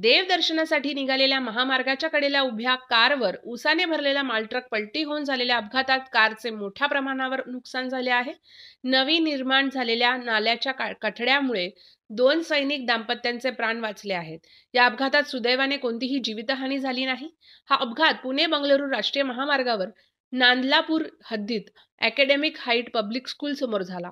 देवदर्शनासाठी निघालेल्या महामार्गाच्या कडेला उभ्या कारवर उसाने भरलेला मालट्रक पलटी होऊन झालेल्या अपघातात कारचे मोठ्या प्रमाणावर नुकसान झाले आहे. नवी निर्माण झालेल्या नाल्याच्या कठड्यामुळे 2 सैनिक दाम्पत्यांचे प्राण वाचले आहेत. या अपघातात सुदैवाने कोणतीही जीवितहानी झाली नाही. हा अपघात पुणे-बंगळुरू राष्ट्रीय महामार्गावर नांदलापूर हद्दीत अकॅडमिक हाईट पब्लिक स्कूल समोर झाला.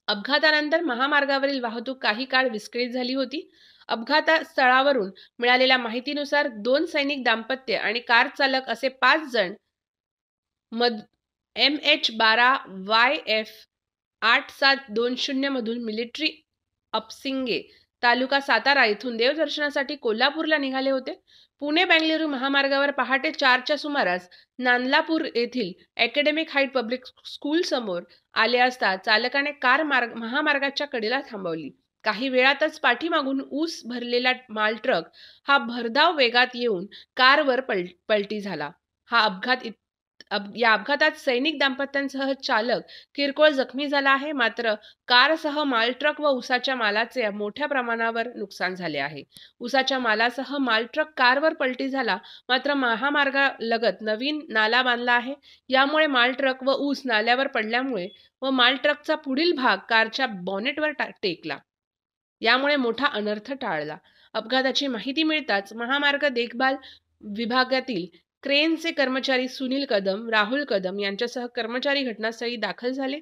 अपघातानंतर महामार्गावरील वाहतूक काही काळ विस्कळीत झाली होती. अपघातस्थळावरून मिळालेल्या माहितीनुसार 2 सैनिक दाम्पत्य आणि कार चालक असे 5 जण MH12YF 8720 मधून मिलिटरी अपसिंगे तालुका सातारा येथून देवदर्शनासाठी कोल्हापूरला निघाले होते. पुणे-बंगळुरू महामार्गावर पहाटे 4च्या सुमारास नांदलापूर येथील अकॅडमिक हाईट पब्लिक स्कूल समोर आले असता चालकाने कार महामार्गाच्या कडेला थांबवली. काही वेळातच पाठीमागून ऊस भरलेला मालट्रक हा भरधाव वेगात येऊन कारवर पलटी झाला. या अपघातात सैनिक दाम्पत्यांसह चालक किरकोळ जखमी झाला आहे. मात्र कारसह मालट्रक व उसाच्या मालाचे मोठ्या प्रमाणावर नुकसान झाले आहे. उसाच्या मालासह मालट्रक कारवर पलटी झाला. मात्र महामार्गालगत नवीन नाला बांधला आहे. यामुळे मालट्रक व ऊस नाल्यावर पडल्यामुळे व मालट्रकचा पुढील भाग कारच्या बॉनेटवर टेकला. यामुळे मोठा अनर्थ टाळला. अपघाताची माहिती मिळताच महामार्ग देखभाल विभागातील क्रेनचे कर्मचारी सुनील कदम, राहुल कदम यांच्यासह कर्मचारी घटनास्थळी दाखल झाले.